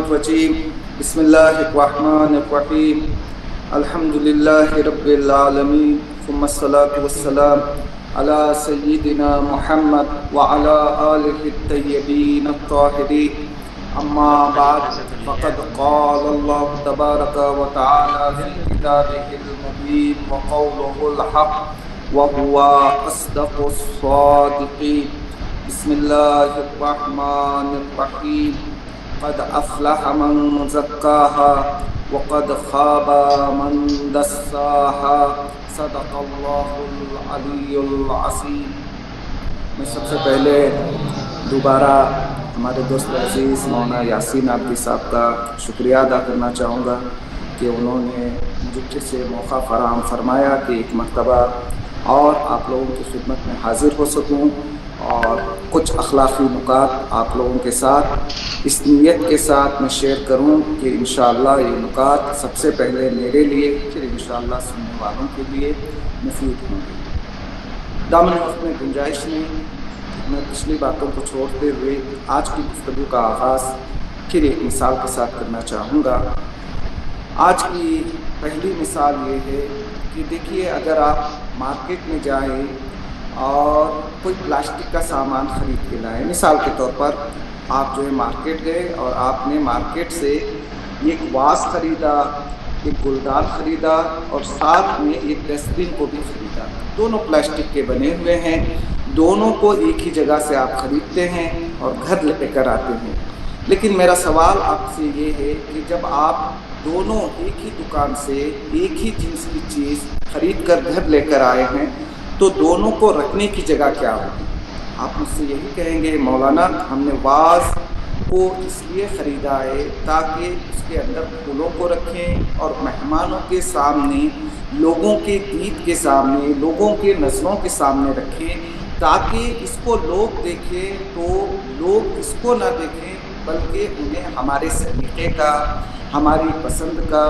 الرجيم بسم الله الرحمن الرحيم الحمد لله رب العالمين ثم الصلاة والسلام على سيدنا محمد وعلى آله الطيبين الطاهرين أما بعد فقد قال الله تبارك وتعالى في كتابه المبين وقوله الحق وهو أصدق الصادقين بسم الله الرحمن الرحيم قد أفلح من زكاها وقد خاب من دساها صدق الله العلی العظیم۔ میں سب سے پہلے دوبارہ ہمارے دوست عزیز مولانا یاسین عابدی صاحب کا شکریہ ادا کرنا چاہوں گا کہ انہوں نے مجھے پھر سے موقع فراہم فرمایا کہ ایک مرتبہ اور آپ لوگوں کی خدمت میں حاضر ہو سکوں اور کچھ اخلاقی نکات آپ لوگوں کے ساتھ اس نیت کے ساتھ میں شیئر کروں کہ انشاءاللہ یہ نکات سب سے پہلے میرے لیے پھر انشاءاللہ سننے والوں کے لیے مفید ہوں گے۔ دامن وقت میں گنجائش نہیں، میں پچھلی باتوں کو چھوڑتے ہوئے آج کی گفتگو کا آغاز پھر ایک مثال کے ساتھ کرنا چاہوں گا۔ آج کی پہلی مثال یہ ہے کہ دیکھیے، اگر آپ مارکیٹ میں جائیں اور کوئی پلاسٹک کا سامان خرید کے لائیں، مثال کے طور پر آپ جو ہے مارکیٹ گئے اور آپ نے مارکیٹ سے ایک واس خریدا، ایک گلدان خریدا اور ساتھ میں ایک ڈسٹ بن کو بھی خریدا۔ دونوں پلاسٹک کے بنے ہوئے ہیں، دونوں کو ایک ہی جگہ سے آپ خریدتے ہیں اور گھر لے کر آتے ہیں۔ لیکن میرا سوال آپ سے یہ ہے کہ جب آپ دونوں ایک ہی دکان سے ایک ہی جنس کی چیز خرید کر گھر لے کر آئے ہیں تو دونوں کو رکھنے کی جگہ کیا ہوگی؟ آپ مجھ سے یہی کہیں گے مولانا ہم نے واز کو اس لیے خریدا ہے تاکہ اس کے اندر پھولوں کو رکھیں اور مہمانوں کے سامنے، لوگوں کے دید کے سامنے، لوگوں کے نظروں کے سامنے رکھیں تاکہ اس کو لوگ دیکھیں تو لوگ اس کو نہ دیکھیں بلکہ انہیں ہمارے سلیقے کا، ہماری پسند کا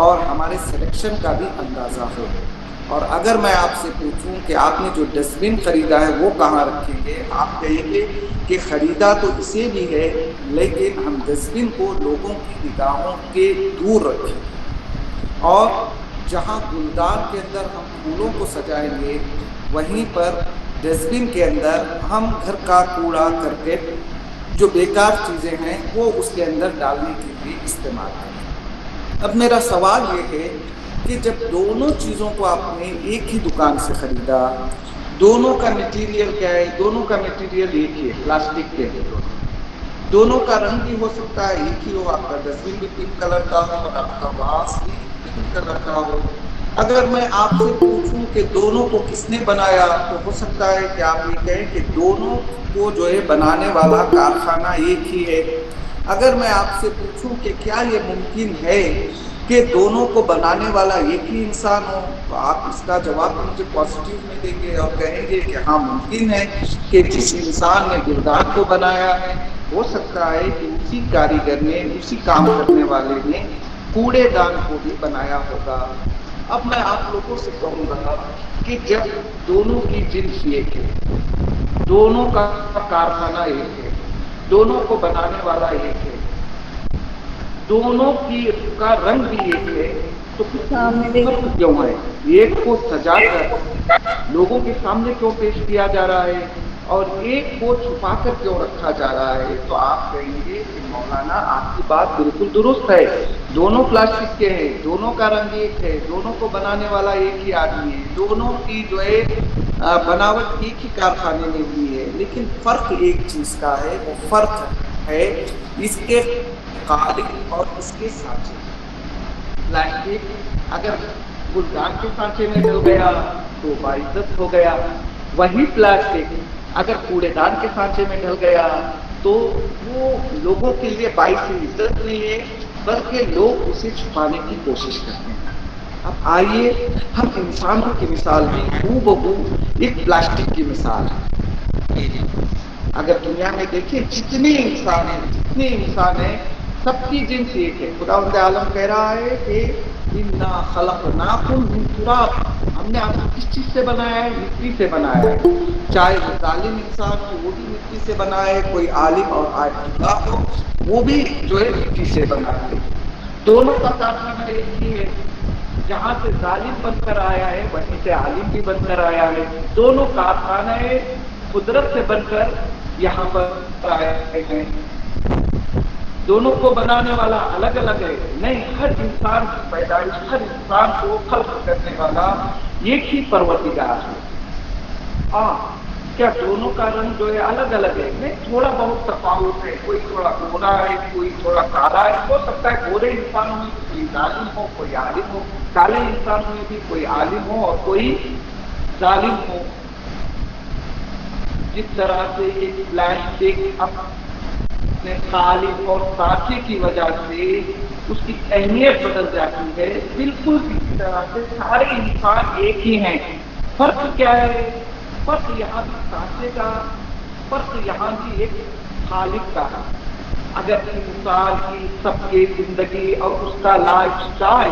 اور ہمارے سلیکشن کا بھی اندازہ ہو۔ اور اگر میں آپ سے پوچھوں کہ آپ نے جو ڈسٹ بن خریدا ہے وہ کہاں رکھیں گے، آپ کہیں گے کہ خریدا تو اسے بھی ہے لیکن ہم ڈسٹ بن کو لوگوں کی نگاہوں کے دور رکھیں گے، اور جہاں گلدان کے اندر ہم پھولوں کو سجائیں گے وہیں پر ڈسٹ بن کے اندر ہم گھر کا کوڑا کرکٹ جو بیکار چیزیں ہیں وہ اس کے اندر ڈالنے کے لیے استعمال کریں۔ اب میرا سوال یہ ہے کہ جب دونوں چیزوں کو آپ نے ایک ہی دکان سے خریدا، دونوں کا میٹیریل کیا ہے؟ دونوں کا میٹیریل ایک ہی ہے، پلاسٹک کے ہے۔ دونوں کا رنگ بھی ہو سکتا ہے ایک ہی ہو، آپ کا ڈسٹ بن بھی پنک کلر کا ہو اور آپ کا واس بھی پنک کلر کا ہو۔ اگر میں آپ سے پوچھوں کہ دونوں کو کس نے بنایا تو ہو سکتا ہے کہ آپ یہ کہیں کہ دونوں کو جو ہے بنانے والا کارخانہ ایک ہی ہے۔ اگر میں آپ سے پوچھوں کہ کیا یہ ممکن ہے کہ دونوں کو بنانے والا ایک ہی انسان ہو تو آپ اس کا جواب مجھے پازیٹیو میں دیں گے اور کہیں گے کہ ہاں ممکن ہے کہ جس انسان نے گلدان کو بنایا ہے ہو سکتا ہے کہ اسی کاریگر نے، اسی کام کرنے والے نے کوڑے دان کو بھی بنایا ہوگا۔ اب میں آپ لوگوں سے کہوں گا کہ جب دونوں کی جنس ایک ہے، دونوں کا کارخانہ ایک ہے، دونوں کو بنانے والا ایک ہے، دونوں کی کا رنگ بھی ایک ہے تو فرق کیوں ہے؟ ایک کو سجا کر لوگوں کے سامنے کیوں پیش کیا جا رہا ہے اور ایک کو چھپا کر کیوں رکھا جا رہا ہے؟ تو آپ کہیں گے کہ مولانا آپ کی بات بالکل درست ہے، دونوں پلاسٹک کے ہیں، دونوں کا رنگ ایک ہے، دونوں کو بنانے والا ایک ہی آدمی ہے، دونوں کی جو ہے بناوٹ ایک ہی کارخانے میں ہوئی ہے، لیکن فرق ایک چیز کا ہے، وہ فرق ہے اس کے قالب اور اس کے سانچے۔ پلاسٹک اگر گلدان کے سانچے میں ڈل گیا تو باعزت ہو گیا، وہی پلاسٹک اگر کوڑے دان کے سانچے میں ڈل گیا تو وہ لوگوں کے لیے باعث عزت نہیں ہے بلکہ لوگ اسے چھپانے کی کوشش کرتے ہیں۔ اب آئیے ہم انسانوں کی مثال بھی ہو بہو ایک پلاسٹک کی مثال ہے۔ اگر دنیا میں دیکھیں جتنے انسان ہیں سب کی جنس ایک ہے۔ خداوند عالم کہہ رہا ہے کہ اِنَّا خَلَقْنَاكُم مِّن تُرَابٍ، ہم نے آپ کو کس چیز سے بنایا ہے؟ مٹی سے بنایا ہے۔ چاہے وہ ظالم انسان ہو وہ بھی مٹی سے بنا ہے، کوئی عالم اور عالم ہو وہ بھی جو ہے مٹی سے بناتے ہیں. دونوں کا کارخانہ ایک ہی ہے. جہاں سے ظالم بن کر آیا ہے وہیں سے عالم بھی بن کر آیا ہے. دونوں کارخانے قدرت سے بن کر یہاں پر آئے ہیں. دونوں کو بنانے والا الگ الگ ہے نہیں. ہر انسان کی پیدائش، ہر انسان کو خلق کرنے والا ایک ہی پروردگار ہے. کیا دونوں کا رنگ جو ہے الگ الگ ہے؟ نہیں، تھوڑا بہت تفاوت ہے. کوئی تھوڑا گورا ہے، کوئی تھوڑا کالا ہے. ہو سکتا ہے گورے انسانوں میں کوئی ظالم ہو، کوئی عالم ہو. کالے انسانوں میں بھی کوئی عالم ہو اور کوئی ظالم ہو. جس طرح سے ایک پلاسٹک اپنے قالب اور سانچے کی وجہ سے اس کی اہمیت بدل جاتی ہے، بالکل اسی طرح سے سارے انسان ایک ہی ہیں. فرق کیا ہے؟ فرق یہاں بھی سانچے کا، فرق یہاں بھی ایک خالق کا ہے. اگر انسان کی سب کی زندگی اور اس کا لائف سٹائل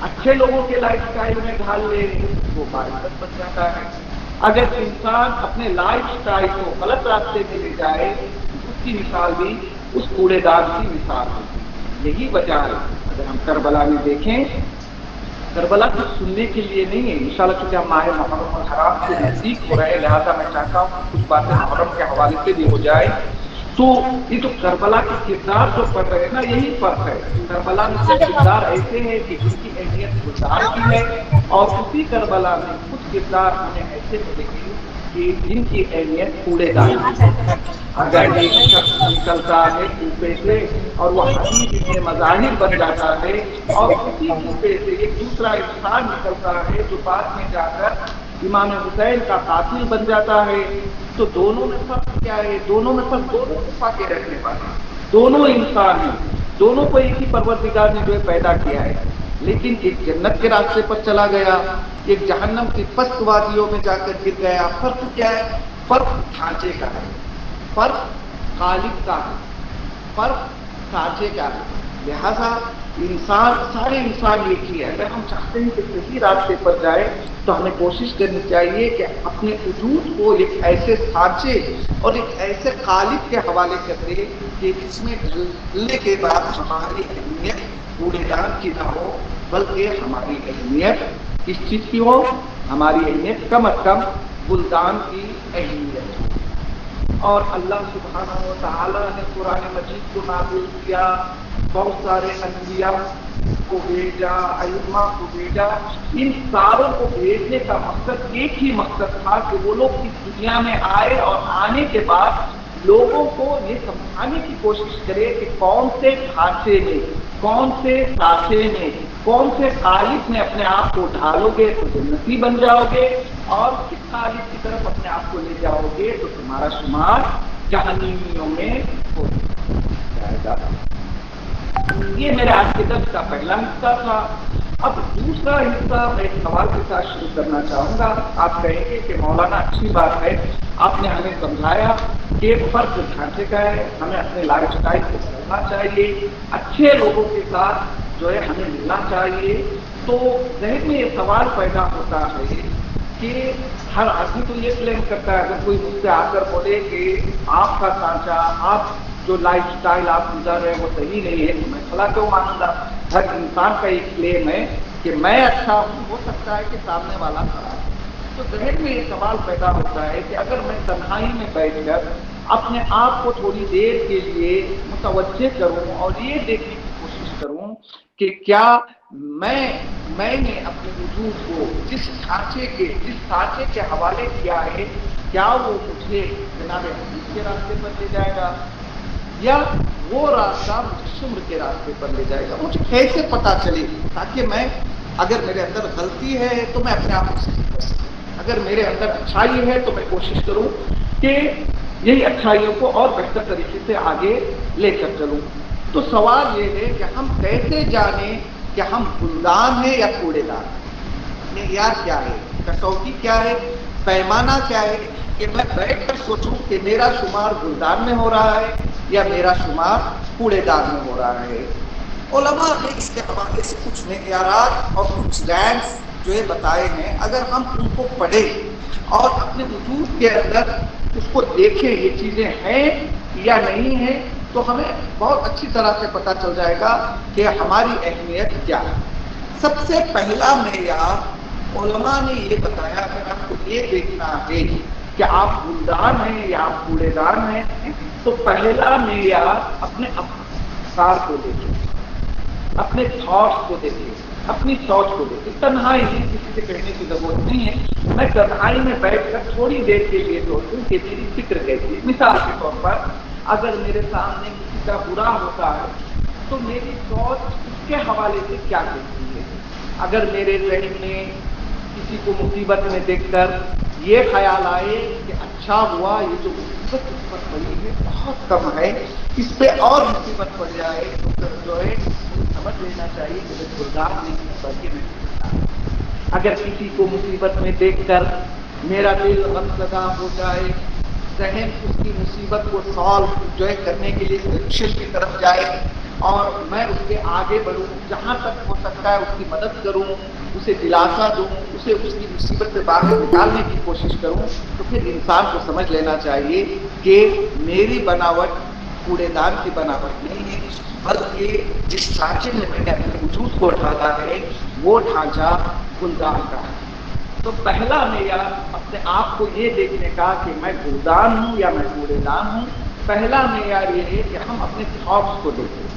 اچھے لوگوں کے لائف سٹائل میں ڈھال لے وہ معرفت بن جاتا ہے. اگر انسان اپنے لائف سٹائل کو غلط راستے میں لے جائے اس کی مثال بھی اس کوڑے دان کی مثال ہوتی ہے. یہی وجہ ہے. اگر ہم کربلا میں دیکھیں، کربلا کو سننے کے لیے نہیں ہے. انشاءاللہ چونکہ ہم ماہ محرم الحرام سے نزدیک ہو رہے ہیں، لہٰذا میں چاہتا ہوں کہ کچھ باتیں محرم کے حوالے سے بھی ہو جائے. تو یہ تو کربلا کے کردار جو پڑھ رہے ہیں نا، یہی فرق ہے. کربلا میں کچھ کردار ایسے ہیں کہ جن کی اہمیت گزار کی ہے، اور اسی کربلا میں کچھ کردار ہمیں ایسے ملیں گے کہ جن کی اہمیت کوڑے دان کی ہے. اگر ایک شخص نکلتا ہے کوفے سے اور وہ حدیث ابن مظاہر بن جاتا ہے، اور اسی کوفے سے ایک دوسرا انسان نکلتا ہے جو بعد میں جا کر امام حسین کا قاتل بن جاتا ہے، تو دونوں میں فرق کیا ہے؟ دونوں میں فرق دونوں صفا کے رکھنے والے، دونوں انسان ہیں. دونوں کو ایک ہی پروردگار نے جو ہے پیدا کیا ہے. لیکن ایک جنت کے راستے پر چلا گیا، ایک جہنم کی پست وادیوں میں جا کر گر گیا. فرق کیا ہے؟ فرق ڈھانچے کا ہے، فرق خالق کا ہے، فرق سانچے کا ہے. لہذا انسان، سارے انسان ایک ہی ہے. اگر ہم چاہتے ہیں کہ صحیح راستے پر جائے تو ہمیں کوشش کرنی چاہیے کہ اپنے وجود کو ایک ایسے سانچے اور ایک ایسے خالق کے حوالے کر دے کہ اس میں ڈھلنے کے بعد ہماری اہمیت کوڑے دان کی نہ ہو، بلکہ ہماری اہمیت کس چیز کی ہو؟ ہماری اہمیت کم از کم گلدان کی اہمیت ہو. اور اللہ سبحانہ و تعالیٰ نے قرآن مجید کو نازل کیا، بہت سارے انبیاء کو بھیجا، ائمہ کو بھیجا. ان ساروں کو بھیجنے کا مقصد ایک ہی مقصد تھا کہ وہ لوگ اس دنیا میں آئے اور آنے کے بعد لوگوں کو یہ سمجھانے کی کوشش کرے کہ کون سے ڈھانچے میں، کون سے سانچے میں، کون سے خالق میں اپنے آپ کو ڈھالو گے تو جنتی بن جاؤ گے، اور کس خالق کی طرف اپنے آپ کو لے جاؤ گے تو تمہارا شمار جہنمیوں میں ہو جائے گا. یہ میرے آج کے درس کا پہلا حصہ تھا. اب دوسرا حصہ میں ایک سوال کے ساتھ شروع کرنا چاہوں گا. آپ کہیں گے کہ مولانا اچھی بات ہے، آپ نے ہمیں سمجھایا کہ ایک فرق ڈھانچے کا ہے، ہمیں اپنے لائف سٹائل کو سمجھنا چاہیے، اچھے لوگوں کے ساتھ جو ہے ہمیں ملنا چاہیے. تو ذہن میں یہ سوال پیدا ہوتا ہے کہ ہر آدمی تو یہ کلیم کرتا ہے، اگر کوئی مجھ سے آ کر بولے کہ آپ کا سانچہ، آپ جو لائف سٹائل آپ گزار رہے ہیں وہ صحیح نہیں ہے، میں بھلا کیوں مانوں گا؟ ہر انسان کا ایک کلیم ہے کہ میں اچھا ہوں، ہو سکتا ہے کہ سامنے والا خراب ہے. تو ذہن میں یہ سوال پیدا ہوتا ہے کہ اگر میں تنہائی میں بیٹھ کر اپنے آپ کو تھوڑی دیر کے لیے متوجہ کروں اور یہ دیکھنے کی کوشش کروں کہ کیا میں نے اپنے وجود کو جس سانچے کے حوالے کیا ہے، کیا وہ مجھے جناب حدیث کے راستے پر لے جائے گا یا وہ راستہ مجھے شمر کے راستے پر لے جائے گا؟ مجھے کیسے پتا چلے تاکہ میں، اگر میرے اندر غلطی ہے تو میں اپنے آپ کو صحیح کر سکوں، اگر میرے اندر اچھائی ہے تو میں کوشش کروں کہ یہی اچھائیوں کو اور بہتر طریقے سے آگے لے کر چلوں. تو سوال یہ ہے کہ ہم کیسے جانیں کہ ہم گلدان ہیں یا کوڑے دان ہیں؟ معیار کیا ہے؟ کسوٹی کیا ہے؟ پیمانہ کیا ہے کہ میں بیٹھ کر سوچوں کہ میرا شمار گلدان میں ہو رہا ہے یا میرا شمار کوڑے دان میں ہو رہا ہے؟ علماء نے اس کے حوالے سے کچھ معیارات اور کچھ رینکس جو ہے بتائے ہیں. اگر ہم ان کو پڑھیں اور اپنے وجود کے اندر اس کو دیکھیں یہ چیزیں ہیں یا نہیں ہیں تو ہمیں بہت اچھی طرح سے پتہ چل جائے گا کہ ہماری اہمیت کیا ہے۔ سب سے پہلا معیار علماء نے یہ بتایا، اگر آپ کو یہ دیکھنا ہے کہ آپ گلدان ہیں یا آپ کوڑے دان ہیں، تو پہلا معیار اپنے افکار کو دیکھیں، اپنے تھاٹس کو دیکھیں، اپنی سوچ کو دیکھیں۔ تنہائی میں کسی سے کہنے کی ضرورت نہیں ہے، میں تنہائی میں بیٹھ کر تھوڑی دیر کے لیے سوچوں کہ میری فکر کیسی ہے۔ مثال کے طور پر اگر میرے سامنے کسی کا برا ہوتا ہے تو میری سوچ اس کے حوالے سے کیا کہتی ہے۔ اگر میرے ذہن میں کسی کو مصیبت میں دیکھ کر یہ خیال آئے کہ اچھا ہوا یہ جو مصیبت اس پر پڑی ہے بہت کم ہے، اس پہ اور مصیبت پڑ جائے، تو پھر جو ہے سمجھ لینا چاہیے کہ میں گلدان نہیں بلکہ میں گلدان۔ اگر کسی کو مصیبت میں دیکھ کر میرا دل غم زدہ ہو جائے، ذہن اس کی مصیبت کو سالو جو ہے کرنے کے لیے سولوشن کی طرف جائے اور میں اس کے آگے بڑھوں، جہاں تک ہو سکتا ہے اس کی مدد کروں، اسے دلاسا دوں، اسے اس کی مصیبت سے باہر نکالنے کی کوشش کروں، تو پھر انسان کو سمجھ لینا چاہیے کہ میری بناوٹ کوڑے دان کی بناوٹ نہیں ہے، بلکہ جس ڈھانچے میں میں نے اپنے وجود کو ڈھالا ہے وہ ڈھانچہ گلدان کا ہے۔ تو پہلا معیار اپنے آپ کو یہ دیکھنے کا کہ میں گلدان ہوں یا میں کوڑے دان ہوں، پہلا معیار یہ ہے کہ ہم اپنے تھاٹس کو دیکھیں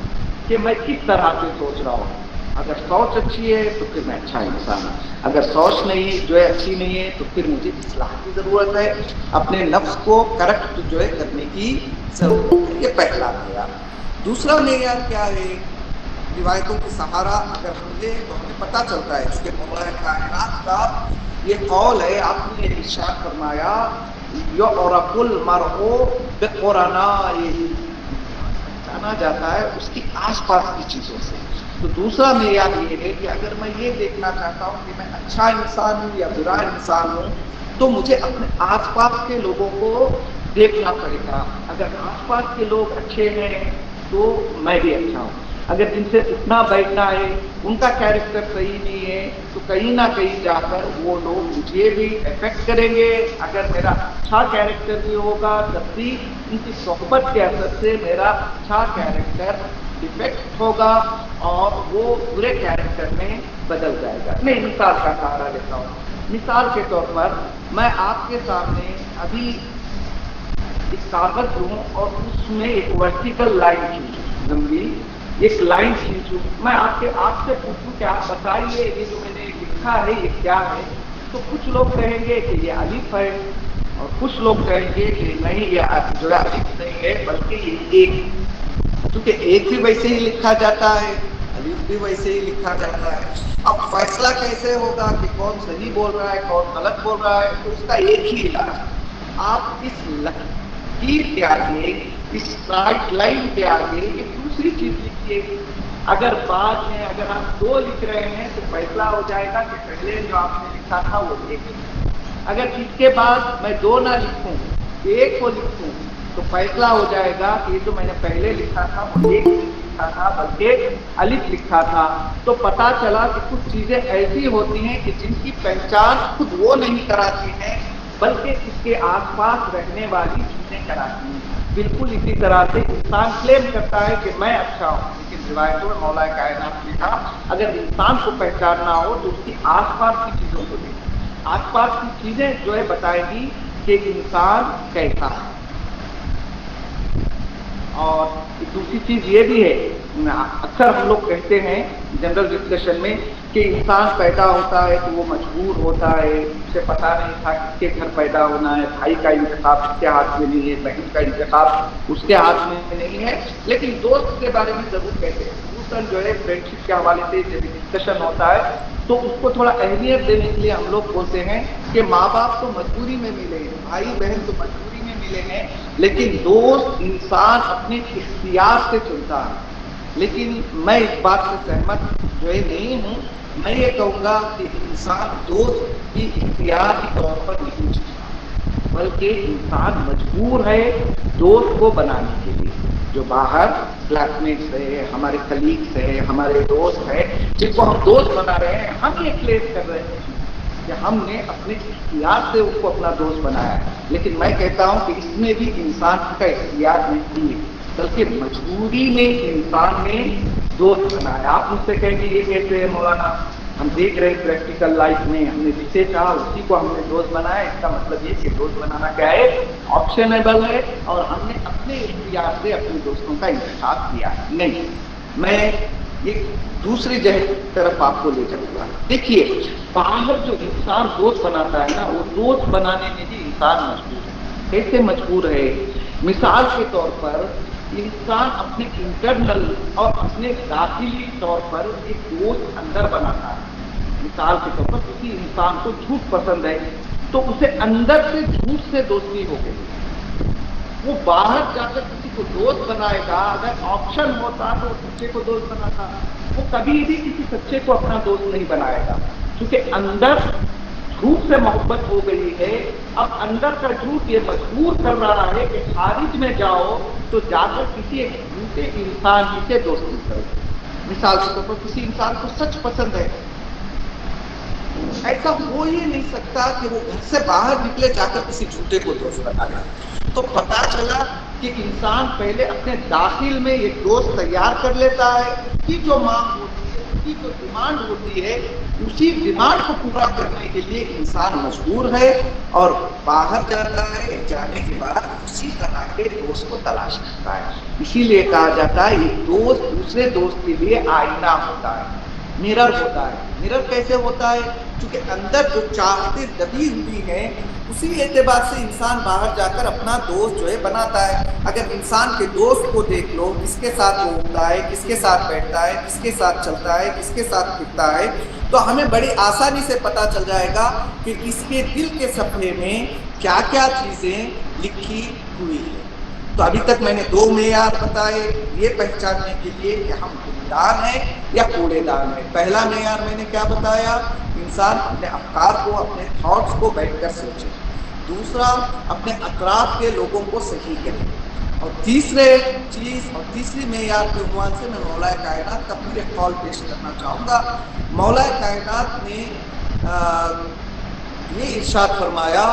کہ میں کس طرح سے سوچ رہا ہوں۔ اگر سوچ اچھی ہے تو پھر میں اچھا انسان ہوں، اگر سوچ نہیں جو ہے اچھی نہیں ہے تو پھر مجھے اصلاح کی ضرورت ہے، اپنے نفس کو کریکٹ جو ہے کرنے کی ضرورت ہے۔ یہ پہلا معیار۔ دوسرا معیار کیا ہے؟ روایتوں کے سہارا اگر ہم لیں تو ہمیں پتہ چلتا ہے، اس کے مولا کائنات کا یہ قول ہے، آپ نے ارشاد فرمایا یعرف المرء بقرنائه، جانا جاتا ہے اس کی آس پاس کی چیزوں سے۔ تو دوسرا معیار یہ ہے کہ اگر میں یہ دیکھنا چاہتا ہوں کہ میں اچھا انسان ہوں یا برا انسان ہوں تو مجھے اپنے آس پاس کے لوگوں کو دیکھنا پڑے گا۔ اگر آس پاس کے لوگ اچھے ہیں تو میں بھی اچھا ہوں، اگر جن سے اٹھنا بیٹھنا ہے ان کا کیریکٹر صحیح نہیں ہے تو کہیں نہ کہیں جا کر وہ لوگ مجھے بھی افیکٹ کریں گے۔ اگر میرا اچھا کیریکٹر بھی ہوگا تب بھی ان کی صحبت کے اثر سے میرا اچھا کیریکٹر ڈیفیکٹ ہوگا اور وہ برے کیریکٹر میں بدل جائے گا۔ میں مثال کا سہارا لیتا ہوں۔ مثال کے طور پر میں آپ کے سامنے ابھی ایک کاغذ لوں اور اس میں ایک ورٹیکل لائن کھینچوں، لمبی ایک لائن کھینچوں، میں آپ سے پوچھوں کہ آپ بتائیے یہ جو میں نے لکھا ہے یہ کیا ہے، تو کچھ لوگ کہیں گے کہ یہ الف ہے اور کچھ لوگ کہیں گے کہ نہیں یہ جو ہے الف نہیں ہے بلکہ یہ ایک، کیونکہ ایک بھی ویسے ہی لکھا جاتا ہے، الف بھی ویسے ہی لکھا جاتا ہے۔ اب فیصلہ کیسے ہوگا کہ کون صحیح بول رہا ہے کون غلط بول رہا ہے؟ تو اس کا ایک ہی علاج، آپ اس لکیر کے آگے، اس رائٹ لائن کے آگے ایک دوسری چیز لکھیے۔ اگر بعد میں اگر آپ دو لکھ رہے ہیں تو فیصلہ ہو جائے گا کہ پہلے جو آپ نے لکھا تھا وہ ایک ہے۔ اگر اس کے بعد میں دو نہ لکھوں ایک کو لکھوں تو فیصلہ ہو جائے گا کہ یہ جو میں نے پہلے لکھا تھا وہ ایک نہیں لکھا تھا بلکہ الف لکھا تھا۔ تو پتہ چلا کہ کچھ چیزیں ایسی ہوتی ہیں کہ جن کی پہچان خود وہ نہیں کراتی ہیں بلکہ اس کے آس پاس رہنے والی چیزیں کراتی ہیں۔ بالکل اسی طرح سے انسان کلیم کرتا ہے کہ میں اچھا ہوں، لیکن روایتوں میں مولا کائنات نے کہا اگر انسان کو پہچاننا ہو تو اس کی آس پاس کی چیزوں کو دیکھیں، آس پاس کی چیزیں جو ہے بتائے گی کہ انسان کیسا ہے۔ اور دوسری چیز یہ بھی ہے، اکثر ہم لوگ کہتے ہیں جنرل ڈسکشن میں کہ انسان پیدا ہوتا ہے تو وہ مجبور ہوتا ہے، اسے پتہ نہیں تھا کس کے گھر پیدا ہونا ہے، بھائی کا انتخاب اس کے ہاتھ میں نہیں ہے، بہن کا انتخاب اس کے ہاتھ میں نہیں ہے، لیکن دوست کے بارے میں ضرور کہتے ہیں۔ خصوصاً جو ہے فرینڈشپ کے حوالے سے جب ڈسکشن ہوتا ہے تو اس کو تھوڑا اہمیت دینے کے لیے ہم لوگ بولتے ہیں کہ ماں باپ تو مجبوری میں ملے ہیں، بھائی بہن تو مجبوری میں ملے ہیں، لیکن دوست انسان اپنے اختیار سے چنتا ہے۔ لیکن میں اس بات سے سہمت جو ہے نہیں ہوں، میں یہ کہوں گا کہ انسان دوست کی اختیاری طور پر نہیں چنتا بلکہ انسان مجبور ہے دوست کو بنانے کے لیے۔ جو باہر کلاس میٹس ہے، ہمارے کلیگس ہے، ہمارے دوست ہیں جن کو ہم دوست بنا رہے ہیں، ہم یہ کلیم کر رہے ہیں کہ ہم نے اپنے اختیار سے اس کو اپنا دوست بنایا ہے، لیکن میں کہتا ہوں کہ اس میں بھی انسان کا اختیار نہیں ہے۔ بلکہ مجبوری میں انسان نے دوست بنایا. آپ مجھ سے کہیں گے یہ کیسے ہے مولانا؟ ہم دیکھ رہے ہیں پریکٹیکل لائف میں ہم نے جسے چاہا اسی کو ہم نے دوست بنایا. اس کا مطلب یہ کہ دوست بنانا کیا ہے؟ آپشنیبل ہے، اور ہم نے اپنے اختیار سے اپنے دوستوں کا انتخاب کیا ہے. نہیں، میں ایک دوسری طرف آپ کو لے چلوں گا. دیکھیے، باہر جو انسان دوست بناتا ہے نا، وہ دوست بنانے میں بھی انسان مجبور ہے. کیسے مجبور ہے؟ مثال کے طور پر انسان اپنے انٹرنل اور اپنے داخلی طور پر ایک دوست اندر بناتا ہے. مثال کے طور پر کسی انسان کو جھوٹ پسند ہے تو اسے اندر سے جھوٹ سے دوستی ہو گئی. وہ باہر جا کر کسی کو دوست بنائے گا. اگر آپشن ہوتا تو وہ سچے کو دوست بناتا. وہ کبھی بھی کسی سچے کو اپنا دوست نہیں بنائے گا، کیونکہ اندر جھوٹ سے محبت ہو گئی ہے. اب اندر کا جھوٹ یہ مجبور کر رہا ہے کہ خارج میں جاؤ تو جا کر کسی ایک جھوٹے انسان ہی سے دوستی کرو. مثال کے طور پر کسی انسان کو سچ پسند ہے، ایسا ہو ہی نہیں سکتا کہ وہ گھر سے باہر نکلے جا کر کسی جھوٹے کو دوست بنا لے. تو پتا چلا کہ انسان پہلے اپنے داخل میں ایک دوست تیار کر لیتا ہے. اس کی جو مانگ ہوتی ہے، اس کی جو ڈیمانڈ ہوتی ہے، اسی ڈیمانڈ کو پورا کرنے کے لیے انسان مجبور ہے اور باہر جاتا ہے. جانے کے بعد اسی طرح کے دوست کو تلاش کرتا ہے. اسی لیے کہا جاتا ہے یہ دوست دوسرے دوست کے لیے آئینہ ہوتا ہے، مرر ہوتا ہے. مرر کیسے ہوتا ہے؟ کیونکہ اندر جو چاہتے دبی ہوئی ہیں اسی اعتبار سے انسان باہر جا کر اپنا دوست جو ہے بناتا ہے. اگر انسان کے دوست کو دیکھ لو، کس کے ساتھ وہ اٹھتا ہے، کس کے ساتھ بیٹھتا ہے، کس کے ساتھ چلتا ہے، کس کے ساتھ پھرتا ہے، تو ہمیں بڑی آسانی سے پتہ چل جائے گا کہ اس کے دل کے صفحے میں کیا کیا چیزیں لکھی ہوئی ہیں. تو ابھی تک میں نے 2 معیار بتائے یہ پہچاننے کے لیے کہ ہم دان ہے یا کوڑے دان ہے. پہلا معیار میں نے کیا بتایا؟ انسان اپنے افکار کو، اپنے تھاٹس کو بیٹھ کر سوچے. دوسرا، اپنے اطراف کے لوگوں کو صحیح کرے. اور تیسری معیار کے عنوان سے میں مولا کائنات کا پورے قول پیش کرنا چاہوں گا. مولا کائنات نے یہ ارشاد فرمایا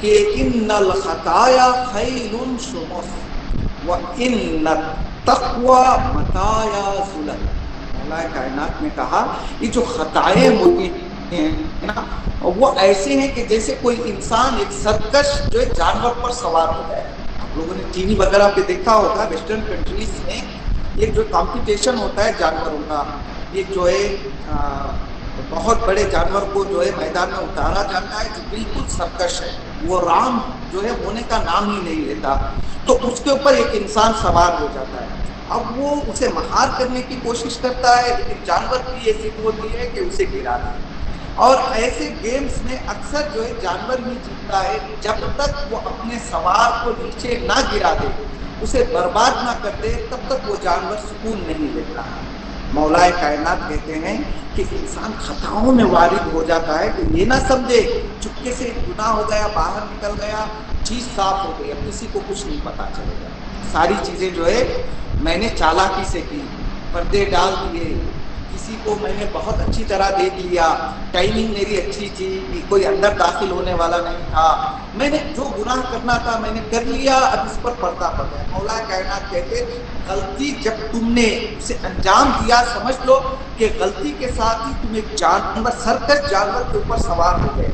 کہ ان الخطایا خیل شمس وان التقوی مطایا ظلم. مولا کائنات نے کہا یہ جو خطائیں ہوتی ہیں نا، وہ ایسے ہیں کہ جیسے کوئی انسان ایک سرکش جو ہے جانور پر سوار ہو جائے. آپ لوگوں نے ٹی وی وغیرہ پہ دیکھا ہوگا، ویسٹرن کنٹریز میں یہ جو کمپٹیشن ہوتا ہے جانوروں کا، یہ جو ہے بہت بڑے جانور کو جو ہے میدان میں اتارا جاتا ہے جو بالکل سرکش ہے، وہ رام جو ہے ہونے کا نام ہی نہیں لیتا. تو اس کے اوپر ایک انسان سوار ہو جاتا ہے. اب وہ اسے مہار کرنے کی کوشش کرتا ہے، لیکن جانور کی یہ ضد ہوتی ہے کہ اسے گرا دے. اور ایسے گیمز میں اکثر جو ہے جانور ہی جیتتا ہے جب تک وہ اپنے سوار کو نیچے نہ گرا دے، اسے برباد نہ کر دے، تب تک وہ جانور سکون نہیں لیتا. مولا کائنات کہتے ہیں کہ انسان خطاؤں میں وارد ہو جاتا ہے تو یہ نہ سمجھے چپکے سے گناہ ہو گیا، باہر نکل گیا، چیز صاف ہو گئی، اب کسی کو کچھ نہیں پتا چلے گا. ساری چیزیں جو ہے میں نے چالاکی سے کی، پردے ڈال دیے، کسی کو میں نے بہت اچھی طرح دیکھ لیا، ٹائمنگ میری اچھی تھی، کوئی اندر داخل ہونے والا نہیں تھا، میں نے جو گناہ کرنا تھا میں نے کر لیا، اب اس پر پردہ پڑ گیا. مولا کائنات کہتے غلطی جب تم نے اسے انجام دیا، سمجھ لو کہ غلطی کے ساتھ ہی تم ایک جانور، سرکش جانور کے اوپر سوار ہو گئے.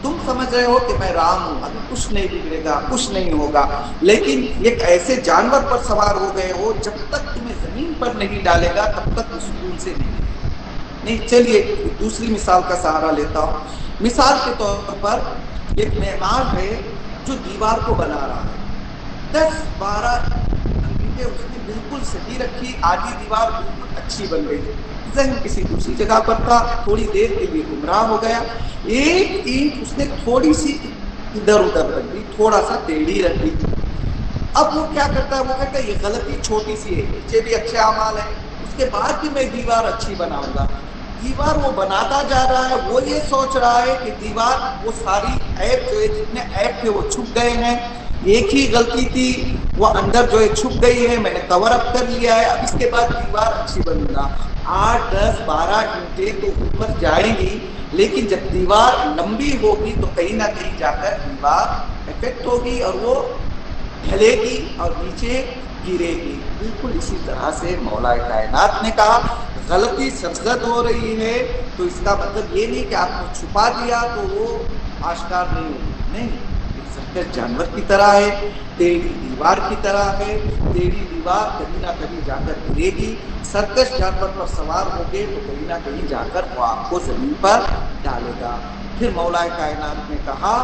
تم سمجھ رہے ہو کہ میں رام ہوں، ابھی کچھ نہیں بگڑے گا، کچھ نہیں ہوگا، لیکن ایک ایسے جانور پر سوار ہو گئے ہو جب تک تمہیں زمین پر نہیں ڈالے گا تب تک وہ سکون سے نہیں. چلیے دوسری مثال کا سہارا لیتا ہوں. مثال کے طور پر ایک معمار ہے جو دیوار کو بنا رہا ہے، 10-12 اس نے بالکل صحیح رکھی، آدھی دیوار بالکل اچھی بن گئی، ذہن کسی دوسری جگہ پر تھا، تھوڑی دیر کے لیے گمراہ ہو گیا، ایک اینٹ اس نے تھوڑی سی ادھر ادھر رکھ دی، تھوڑا سا ٹیڑھی رکھ دی. اب وہ کیا کرتا ہے؟ وہ کہتا ہے یہ غلطی چھوٹی سی ہے، نیچے بھی اچھے اعمال ہیں، اس کے بعد بھی میں دیوار اچھی بناؤں گا. دیوار وہ بناتا جا رہا ہے، وہ یہ سوچ رہا ہے کہ دیوار وہ ساری عیب جو ہے، جتنے عیب تھے وہ چھپ گئے ہیں، ایک ہی غلطی تھی وہ اندر جو ہے چھپ گئی ہے، میں نے کور اپ کر لیا ہے، اب اس کے بعد دیوار اچھی بنوں گا. 8-10-12 گھنٹے تو اوپر جائیں گی، لیکن جب دیوار لمبی ہوگی تو کہیں نہ کہیں جا کر دیوار افیکٹ ہوگی اور وہ ڈھلے گی اور نیچے گرے گی۔ بالکل اسی طرح سے مولا کائنات نے کہا غلطی سرزد ہو رہی ہے تو اس کا مطلب یہ نہیں کہ آپ نے چھپا دیا تو وہ آشکار نہیں ہوگی، نہیں، ایک سرکش جانور کی طرح ہے، ٹیڑھی دیوار کی طرح ہے، ٹیڑھی دیوار کبھی نہ کبھی جا کر گرے گی، سرکش جانور پر سوار ہوگے تو کہیں نہ کہیں جا کر وہ آپ کو زمین پر ڈالے گا۔ پھر مولا کائنات نے کہا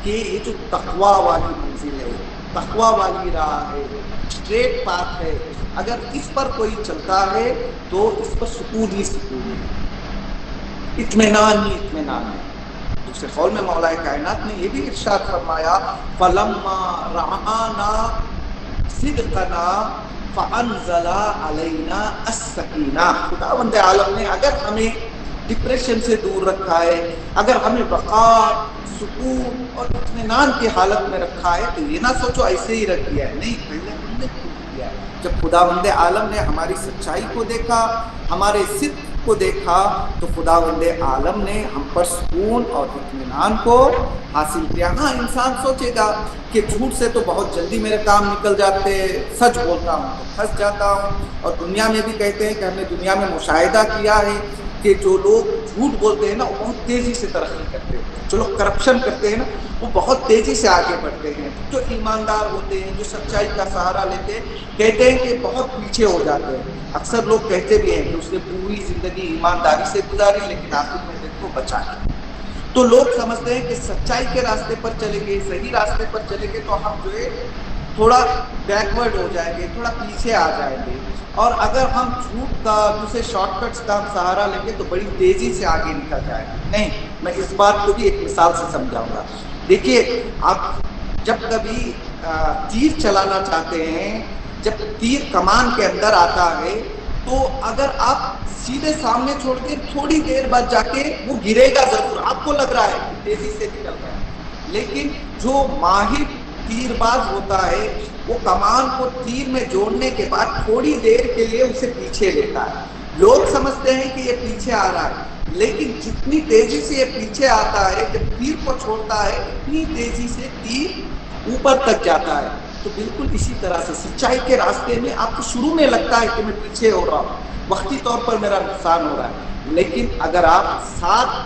کہ یہ جو تقویٰ والی منزل ہے، تقویٰ والی راہ ہے، اسٹریٹ پاتھ ہے، اگر اس پر کوئی چلتا ہے تو اس پر سکون ہی سکون ہے، اطمینان ہی اطمینان ہے۔ دوسرے قول میں مولا کائنات نے یہ بھی ارشاد فرمایا فَلَمَّا رَعَانَا صِدْقَنَا فَأَنزَلَ عَلَيْنَا السَّكِینَةَ۔ خداوند عالم نے اگر ہمیں ڈپریشن سے دور رکھا ہے، اگر ہمیں وقار، سکون اور اطمینان کی حالت میں رکھا ہے تو یہ نہ سوچو ایسے ہی رکھ دیا ہے، نہیں، پہلے ہم نے کیا ہے۔ جب خداوند عالم نے ہماری سچائی کو دیکھا، ہمارے صدق کو دیکھا تو خداوند عالم نے ہم پر سکون اور اطمینان کو حاصل کیا۔ ہاں انسان سوچے گا کہ جھوٹ سے تو بہت جلدی میرے کام نکل جاتے، سچ بولتا ہوں تو پھنس جاتا ہوں، اور دنیا میں بھی کہتے ہیں کہ ہم نے دنیا میں مشاہدہ کیا ہے کہ جو لوگ جھوٹ بولتے ہیں نا وہ بہت تیزی سے ترقی کرتے ہیں، جو لوگ کرپشن کرتے ہیں نا وہ بہت تیزی سے آگے بڑھتے ہیں، جو ایماندار ہوتے ہیں، جو سچائی کا سہارا لیتے ہیں، کہتے ہیں کہ بہت پیچھے ہو جاتے ہیں۔ اکثر لوگ کہتے بھی ہیں کہ اس نے پوری زندگی ایمانداری سے گزاری لیکن آخر میں دیکھو بچا نہیں۔ تو لوگ سمجھتے ہیں کہ سچائی کے راستے پر چلیں گے، صحیح راستے پر چلیں گے تو ہم جو ہے تھوڑا بیکورڈ ہو جائیں گے، تھوڑا پیچھے آ جائیں گے، اور اگر ہم جھوٹ کا دوسرے شارٹ کٹس کا ہم سہارا لیں گے تو بڑی تیزی سے آگے نکل جائیں گے۔ نہیں، میں اس بات کو بھی ایک مثال سے سمجھاؤں گا۔ دیکھیے آپ جب کبھی تیر چلانا چاہتے ہیں، جب تیر کمان کے اندر آتا ہے تو اگر آپ سیدھے سامنے چھوڑ کے تھوڑی دیر بعد جا کے وہ گرے گا ضرور، آپ کو لگ رہا ہے کہ تیزی سے نکل رہا ہے، لیکن جو ماہر تیر باز ہوتا ہے وہ کمان کو تیر میں جوڑنے کے بعد تھوڑی دیر کے لیے اسے پیچھے لیتا ہے۔ لوگ سمجھتے ہیں کہ یہ پیچھے آ رہا ہے، لیکن جتنی تیزی سے یہ پیچھے آتا ہے جب تیر کو چھوڑتا ہے اتنی تیزی سے تیر اوپر تک جاتا ہے۔ تو بالکل اسی طرح سے سچائی کے راستے میں آپ کو شروع میں لگتا ہے کہ میں پیچھے ہو رہا ہوں، وقتی طور پر میرا نقصان ہو رہا ہے، لیکن اگر آپ ساتھ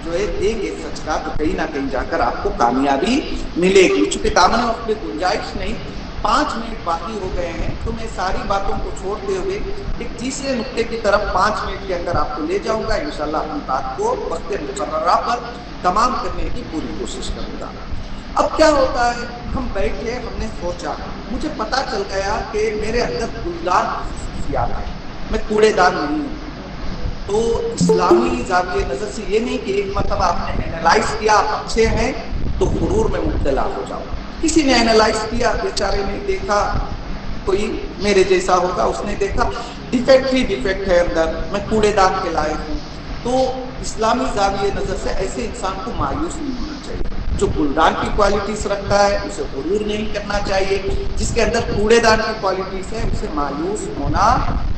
جو ہے دیں گے سچ کا تو کہیں نہ کہیں جا کر آپ کو کامیابی ملے گی۔ چونکہ دامن وقت میں گنجائش نہیں، 5 منٹ باقی ہو گئے ہیں تو میں ساری باتوں کو چھوڑتے ہوئے ایک تیسرے نقطے کی طرف 5 منٹ کے اندر آپ کو لے جاؤں گا، انشاءاللہ اپنی بات کو وقت مقررہ پر تمام کرنے کی پوری کوشش کروں گا۔ اب کیا ہوتا ہے، ہم بیٹھے، ہم نے سوچا، مجھے پتا چل گیا کہ میرے اندر گلدان خصوصیات ہیں، میں کوڑے دان نہیں ہوں۔ تو اسلامی زاویہ نظر سے یہ نہیں کہ ایک مرتبہ آپ نے اینالائز کیا آپ اچھے ہیں تو غرور میں مبتلا ہو جاؤ۔ کسی نے اینالائز کیا، بیچارے نے دیکھا کوئی میرے جیسا ہوگا، اس نے دیکھا ڈیفیکٹ ہی ڈیفیکٹ ہے اندر، میں کوڑے دان کے لائق ہوں۔ تو اسلامی زاویہ نظر سے ایسے انسان کو مایوس نہیں ہونا چاہیے۔ جو گلدان کی کوالٹیز رکھتا ہے اسے غرور نہیں کرنا چاہیے، جس کے اندر کوڑے دان کی کوالٹیز ہے اسے مایوس ہونا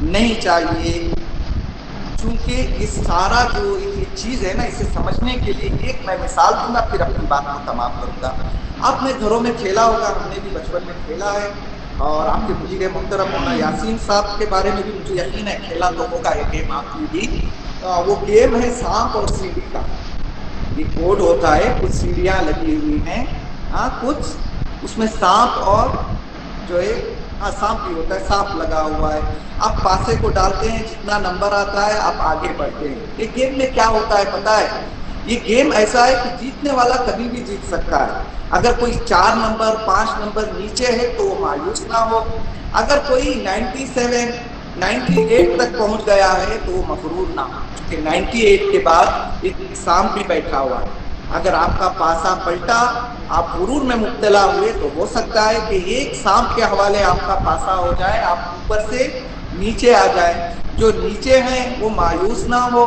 نہیں چاہیے۔ چونکہ یہ سارا جو یہ چیز ہے نا، اسے سمجھنے کے لیے ایک میں مثال دوں گا پھر اپنی بات کو تمام کروں گا۔ آپ نے گھروں میں کھیلا ہوگا، ہم نے بھی بچپن میں کھیلا ہے، اور آپ کے مدیر محترم مولانا یاسین صاحب کے بارے میں بھی مجھے یقین ہے کھیلا تو ہوگا یہ گیم آپ نے بھی۔ وہ گیم ہے سانپ اور سیڑھی کا۔ یہ بورڈ ہوتا ہے، کچھ سیڑھیاں لگی ہوئی ہیں، کچھ اس میں سانپ اور جو ہے سانپ بھی ہوتا ہے، سانپ لگا ہوا ہے، آپ پاسے کو ڈالتے ہیں، جتنا نمبر آتا ہے آپ آگے بڑھتے ہیں۔ یہ گیم میں کیا ہوتا ہے پتہ ہے، یہ گیم ایسا ہے کہ جیتنے والا کبھی بھی جیت سکتا ہے۔ اگر کوئی 4 نمبر 5 نمبر نیچے ہے تو وہ مایوس نہ ہو، اگر کوئی 97 98 تک پہنچ گیا ہے تو وہ مغرور نہ ہو، کہ 98 کے بعد ایک سانپ بھی بیٹھا ہوا ہے۔ اگر آپ کا پاسا پلٹا، آپ غرور میں مبتلا ہوئے تو ہو سکتا ہے کہ ایک سانپ کے حوالے آپ کا پاسا ہو جائے، آپ اوپر سے نیچے آ جائے۔ جو نیچے ہیں وہ مایوس نہ ہو،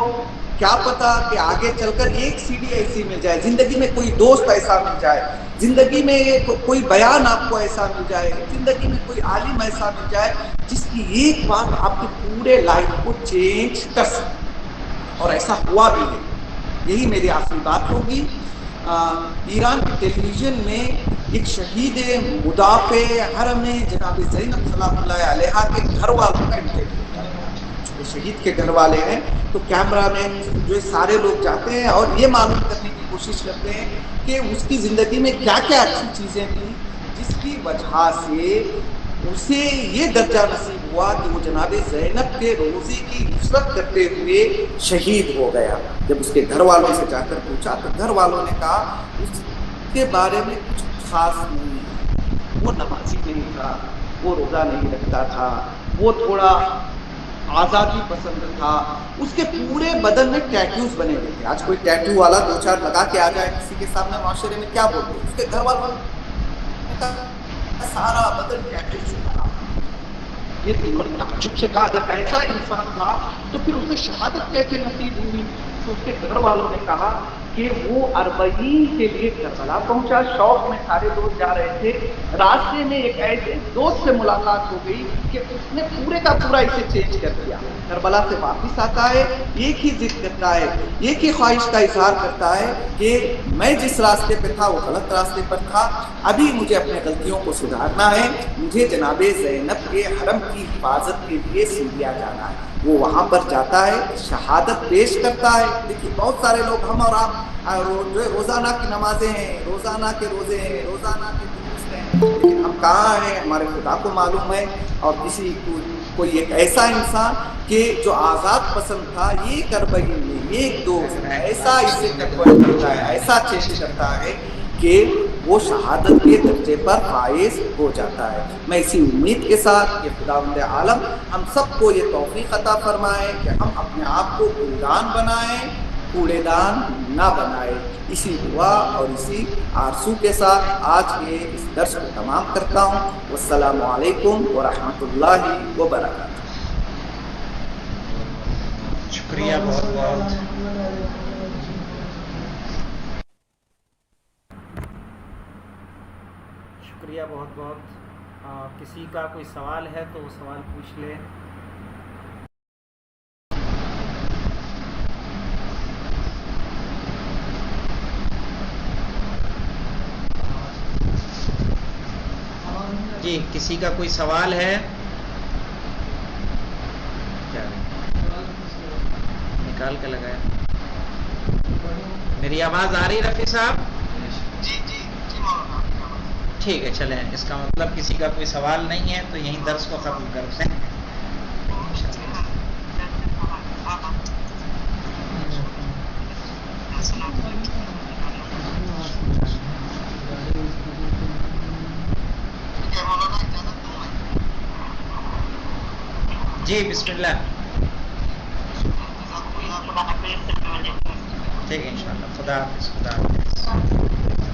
کیا پتا کہ آگے چل کر ایک سیڑھی ایسی مل جائے، زندگی میں کوئی دوست ایسا مل جائے، زندگی میں کوئی بیان آپ کو ایسا مل جائے، زندگی میں کوئی عالم ایسا مل جائے جس کی ایک بات آپ کے پورے لائف کو چینج کر سکے، اور ایسا ہوا بھی ہے۔ یہی میری آخری بات ہوگی۔ ایران کے ٹیلی ویژن میں ایک شہید مدافع حرم جناب زینب سلام اللہ علیہا کے گھر والوں کا انٹرویو کیا گیا. شہید کے گھر والے ہیں تو کیمرہ میں جو سارے لوگ جاتے ہیں اور یہ معلوم کرنے کی کوشش کرتے ہیں کہ اس کی زندگی میں کیا کیا اچھی چیزیں تھیں جس کی وجہ سے اسے یہ درجہ نصیب ہوا کہ وہ جناب زینب کے روزے کی نصرت کرتے ہوئے شہید ہو گیا. جب اس کے گھر والوں سے جا کر پوچھا تو گھر والوں نے کہا اس کے بارے میں کچھ خاص نہیں ہے، وہ نمازی نہیں تھا، وہ روزہ نہیں رکھتا تھا، وہ تھوڑا آزادی پسند تھا، اس کے پورے بدن میں ٹیٹوز بنے ہوئے تھے. آج کوئی ٹیٹو والا دو چار لگا کے آ جائے کسی کے سامنے معاشرے میں کیا بولتے ہیں؟ اس کے گھر والوں نے سارا بدن ٹیٹو تھا. یہ تعجب سے کہا جب ایسا انسان تھا تو پھر اسے شہادت کیسے نصیب ہوئی؟ تو اس کے گھر والوں نے کہا کہ وہ 40 کے لیے کربلا پہنچا، شوق میں سارے دوست جا رہے تھے. راستے میں ایک ایسے دوست سے ملاقات ہو گئی کہ اس نے پورے کا پورا اسے چینج کر دیا. کربلا سے واپس آتا ہے، ایک ہی ضد کرتا ہے، ایک ہی خواہش کا اظہار کرتا ہے کہ میں جس راستے پہ تھا وہ غلط راستے پر تھا، ابھی مجھے اپنے غلطیوں کو سدھارنا ہے، مجھے جناب زینب کے حرم کی حفاظت کے لیے سیریا جانا ہے. وہ وہاں پر جاتا ہے، شہادت پیش کرتا ہے. دیکھیے بہت سارے لوگ ہم اور آپ جو روزانہ کی نمازیں ہیں، روزانہ کے روزے ہیں، روزانہ کے درست ہیں، لیکن ہم کہاں ہیں ہمارے خدا کو معلوم ہے. اور کسی کوئی ایک ایسا انسان کہ جو آزاد پسند تھا، یہ کربئی میں ایک دوست ایسا اسے کنورٹ کرتا ہے، ایسا چینج کرتا ہے کہ وہ شہادت کے درجے پر فائز ہو جاتا ہے. میں اسی امید کے ساتھ کہ خداوند عالم ہم سب کو یہ توفیق عطا فرمائے کہ ہم اپنے آپ کو گلدان بنائیں، کوڑے دان نہ بنائے. اسی دعا اور اسی آرزو کے ساتھ آج کے اس درس کو تمام کرتا ہوں. والسلام علیکم ورحمۃ اللہ وبرکاتہ. شکریہ بہت بہت. شکریہ بہت بہت. کسی کا کوئی سوال ہے تو وہ سوال پوچھ لے. جی کسی کا کوئی سوال ہے؟ کیا نکال کے لگایا؟ میری آواز آ رہی رفیع صاحب؟ ٹھیک ہے چلیں، اس کا مطلب کسی کا کوئی سوال نہیں ہے تو یہیں درس کو ختم کرتے ہیں. جی بسم اللہ. ٹھیک ہے انشاءاللہ. خدا حافظ. خدا حافظ.